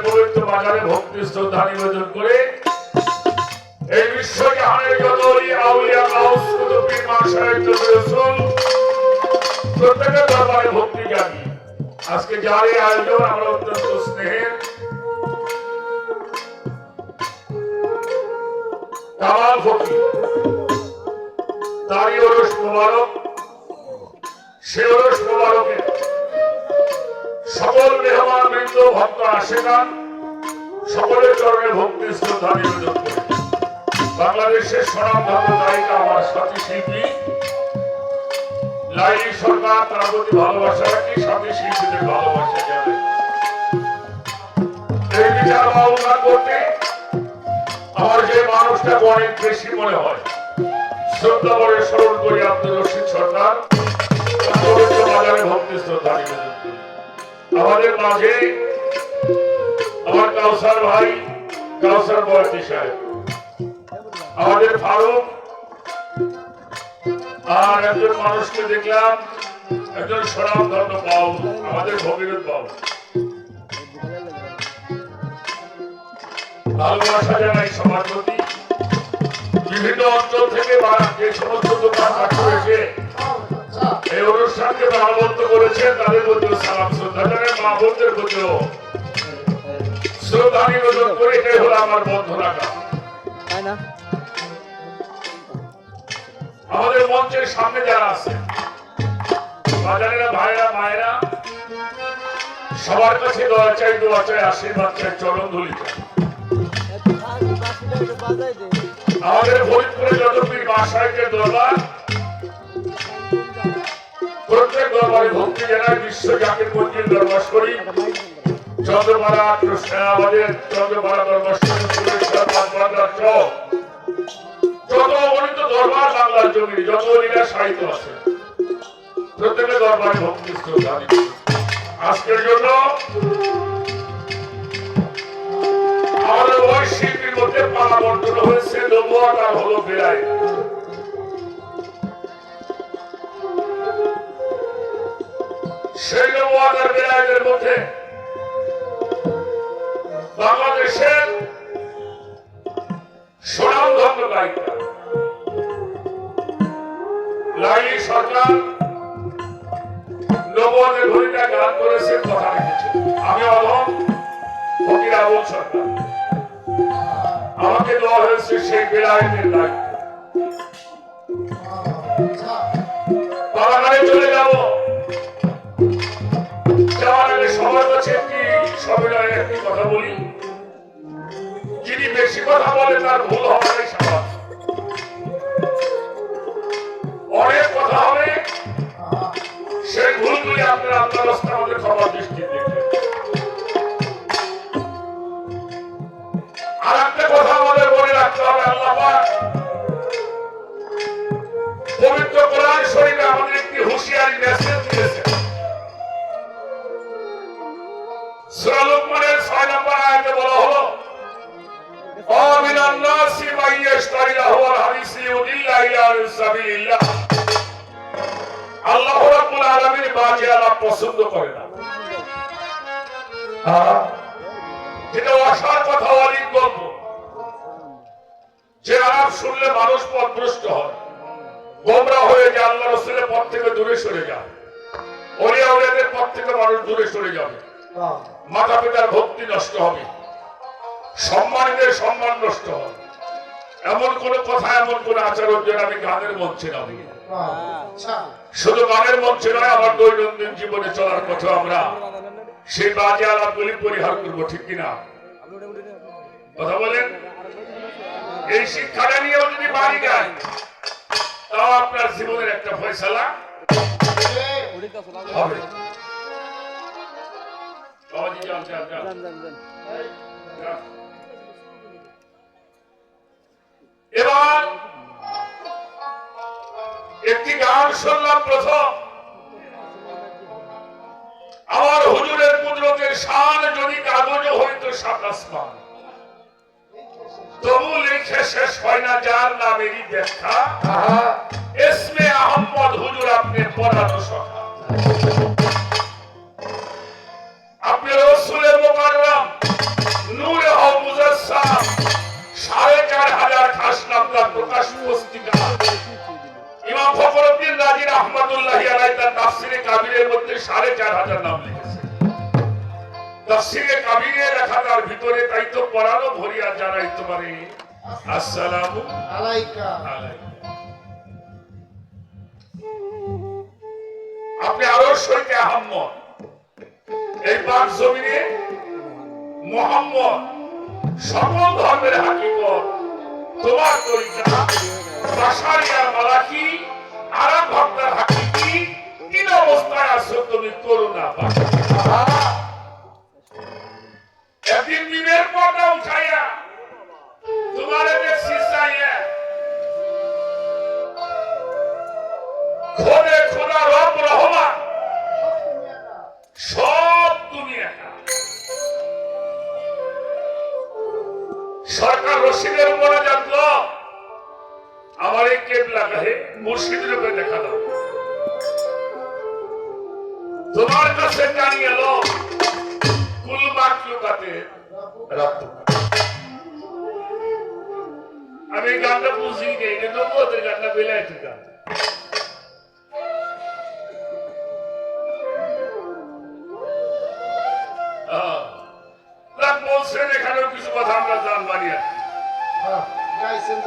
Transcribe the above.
পবিত্র বাজারে ভক্তি শ্রদ্ধা নিবেদন করে এই বিশ্বজাহানের যত আউলিয়া গাউস কুতুব পীর মাশায়েখ রাসূল প্রত্যেকের দরবারে ভক্তি জানি। আজকে যার এই আয়োজন আমরা অত্যন্ত স্নেহের কামাল ফকির তারই ওরস মোবারক, সে ওরস মোবারকের সকল মেহমান বৃন্দ ভক্ত আশেকান সকলের চরণে ভক্তি শ্রদ্ধা নিবেদন করে বাংলাদেশের স্বনামধন্য গায়িকা আমার সাথী শিল্পী লাইলি সরকার তার প্রতি ভালোবাসা রাখি, সাথী শিল্পীদের ভালোবাসা জানাই। এই বিচার ভাবনা করতে আমার যে মানুষটা অনেক বেশি মনে হয় শ্রদ্ধা করে স্মরণ করি আব্দুর রশিদ সরকার বাজারে ভক্তি শ্রদ্ধা নিবেদন করি। আমাদের মাঝে আমার কাউসার ভাই, কাউসার বয়াতি সাহেব, আমাদের ফারুক, আর একজন মানুষকে দেখলাম একজন স্বনামধন্য বাউল আমাদের ভগীরথ বাউল। ভালোবাসা জানাই সবার প্রতি। বিভিন্ন অঞ্চল থেকে যে সমস্ত দোকানপাট করেছে এই অনুষ্ঠানকে প্রাণবন্ত করেছে তাদের প্রতি সালাম শ্রদ্ধা জানাই, মা বোনদের প্রতিও শ্রদ্ধা নিবেদন করে এটাই হলো আমার বন্ধ রাখা। আমাদের মঞ্চের সামনে যারা আছে বাজারেরা ভাইরা মায়েরা সবার কাছে দোয়া চাই আশীর্বাদ চাই, চরণ ধুলি চাই। আমাদের ফরিদপুরে যত পীর মাশায়েখের দরবার প্রত্যেক দরবারে ভক্তি জানায় বিশ্ব জাকির মঞ্জিল দরবার শরীফ, চন্দ্রপাড়া আমাদের চন্দ্রপাড়া দরবার শরীফ, সুরেশ্বর পাঁচবান্ধার চক, যত অগণিত দরবার বাংলার জমি যত লীলা সাহিত্য আছে প্রত্যেকের দরবারে ভক্তি শ্রদ্ধা। আজকের জন্য আমাদের ওই শিল্পীর মধ্যে পালা বন্টন হয়েছে নবুয়ত আর হলো বেলায়েত। সেই নবুয়ত আর বেলায়েতের মধ্যে বাংলাদেশের স্বনামধন্য গায়িকা লাইলি সরকার নবুয়তের ঘড়িটা গান করেছেন, কথা রেখেছেন। আমি অলম ফকির আবুল সরকার, আমাকে দেওয়া হয়েছে সেই বেলায়েতের দায়িত্ব। বাগানে চলে যাব, যাওয়ার আগে সবার কাছে একটি সবিনয়ে একটি কথা বলি, যিনি বেশি কথা বলে তার ভুল হওয়ারই স্বাভাবিক। অনেক কথা হবে, সেই ভুলগুলি আপনারা আপনার রাস্তা আমাদের ক্ষমা দৃষ্টি দেখবেন। আর একটা কথা আমাদের মনে রাখতে হবে, আল্লাহ পাক পবিত্র কোরআন শরীফে আমাদের একটি হুঁশিয়ারি মেসেজ দিয়েছেন। সূরা লুকমানের 6 নম্বর আয়াতে বলা হলো মিনান নাসি মান ইয়াশতারি লাহওয়াল হাদিসি ইউদিল্লা ইলা সাবিলিল্লাহ। আল্লাহ রাব্বুল আলামিন বাজে আলাপ পছন্দ করে না, যেটা আশার কথা অলিক গল্প, যে আলাপ শুনলে মানুষ পথভ্রষ্ট হয়, গোমরা হয়ে যায়, আল্লাহ রাসূলের পথ থেকে দূরে সরে যায়, ওলিয়া উলিয়াদের পথ থেকে মানুষ দূরে সরে যাবে, মাতা পিতার ভক্তি নষ্ট হবে, সম্মানীদের সম্মান নষ্ট হবে। এমন কোন কথা এমন কোন আচরণ যেন আমি গানের মঞ্চে নামি, শুধু গানের মঞ্চে নয়, আমার দৈনন্দিন জীবনে চলার কথা আমরা সেই বাজে আলাপগুলি পরিহার করবো, ঠিক কিনা? কথা বলেন। এই শিক্ষাটা নিয়েও যদি বাড়ি যায় তাও আপনার জীবনের একটা ফয়সালা হবে। এবার একটি গান শুনলাম প্রথম, আমার হুজুরের কুদরতের শান যদি কাগজে হইতো সাত আসমান, তবু লিখে শেষ হয় না যার নামেরই ব্যাখ্যা, ইসমে আহমদ হুজুর আপনি পড়ানো সখা। আপনি রাসূলের মুকাররম হাজার নাম লিখেছে। তাফসীরে কাবীরে লেখা তার ভিতরে তাই তো পড়ানো ভরিয়া জানাইতে পারে আসসালামু আলাইকা। আপনি আরো সইতে আহম্মদ এই পাক জমিনে মুহাম্মদ সকল ধর্মের হাকিকত তোমার তরিকা বাশারিয়া মালাকি আরব ভক্তের হাকিকি তিন অবস্থায় আছো তুমি করুণা একদিন মিনের পর্দা উঠাইয়া তোমার দেখছি চাইয়া খোদে খোদা রব রহমান সব দুনিয়াটা সরকার রশিদের উপরে জানল আমার এই কেবলা গাহে মুর্শিদের উপরে দেখা দাও তোমার কাছে জানিয়ে এলো কুল মাকলুকাতে আমি গানটা বুঝি নেই কিন্তু ওদের গানটা বেলাইতে গান বলছেন এখানেও কিছু কথা আমরা জানবানি আর গাইছেন